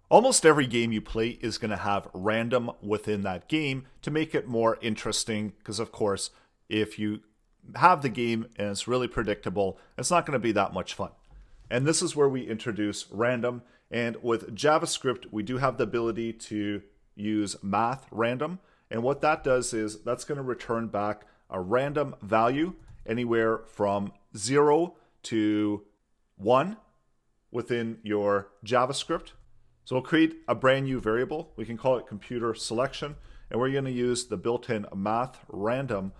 Almost every game you play is going to have random within that game to make it more interesting, because of course, if you have the game and it's really predictable, it's not going to be that much fun. And this is where we introduce random. And with JavaScript, we do have the ability to use mathRandom. And what that does is that's going to return back a random value anywhere from 0 to 1 within your JavaScript. So we'll create a brand new variable. We can call it computer selection, and we're going to use the built-in mathRandom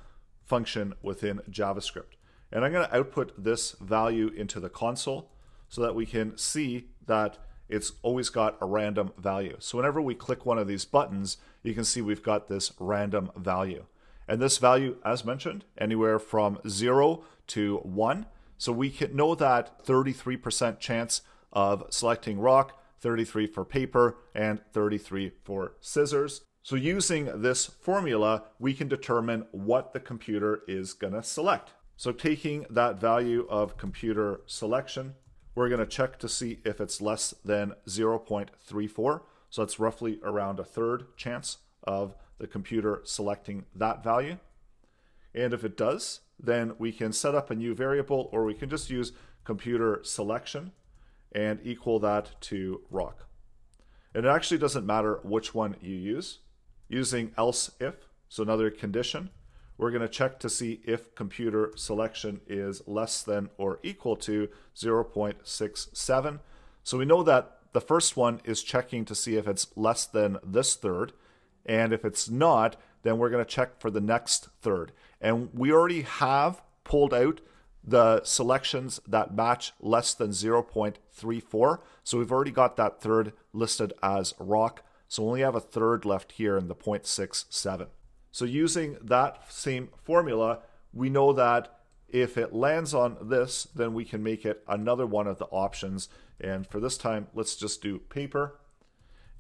function within JavaScript. And I'm going to output this value into the console so that we can see that it's always got a random value. So whenever we click one of these buttons, you can see we've got this random value. And this value, as mentioned, anywhere from 0 to 1. So we can know that 33% chance of selecting rock, 33 for paper, and 33 for scissors. So using this formula, we can determine what the computer is going to select. So taking that value of computer selection, we're going to check to see if it's less than 0.34. So that's roughly around a third chance of the computer selecting that value. And if it does, then we can set up a new variable, or we can just use computer selection and equal that to rock. And it actually doesn't matter which one you use. Using else if, so another condition, we're going to check to see if computer selection is less than or equal to 0.67. So we know that the first one is checking to see if it's less than this third, and if it's not, then we're going to check for the next third. And we already have pulled out the selections that match less than 0.34. So we've already got that third listed as rock. So we only have a third left here in the 0.67. So using that same formula, we know that if it lands on this, then we can make it another one of the options. And for this time, let's just do paper.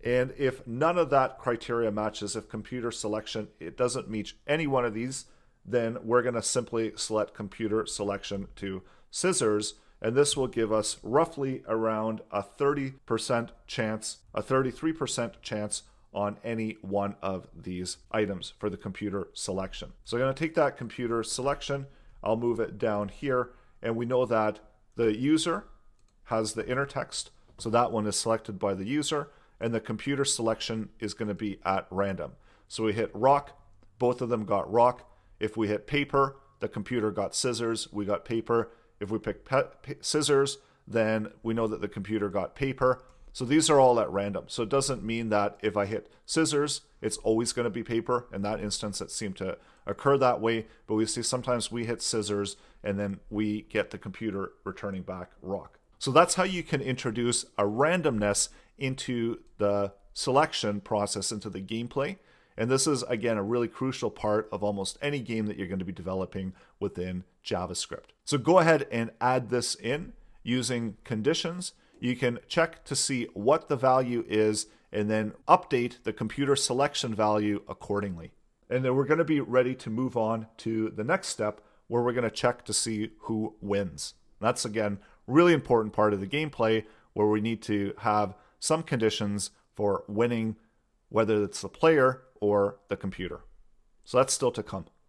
And if none of that criteria matches, if computer selection, it doesn't meet any one of these, then we're going to simply select computer selection to scissors, and this will give us roughly around a 30% chance, a 33% chance on any one of these items for the computer selection. So I'm going to take that computer selection, I'll move it down here, and we know that the user has the inner text, so that one is selected by the user, and the computer selection is going to be at random. So we hit rock, both of them got rock. If we hit paper, the computer got scissors, we got paper. If we pick scissors, then we know that the computer got paper. So these are all at random. So it doesn't mean that if I hit scissors, it's always going to be paper. In that instance, it seemed to occur that way. But we see sometimes we hit scissors and then we get the computer returning back rock. So that's how you can introduce a randomness into the selection process, into the gameplay. And this is, again, a really crucial part of almost any game that you're going to be developing within JavaScript. So go ahead and add this in using conditions. You can check to see what the value is and then update the computer selection value accordingly. And then we're going to be ready to move on to the next step, where we're going to check to see who wins. That's, again, really important part of the gameplay, where we need to have some conditions for winning, whether it's the player or the computer. So that's still to come.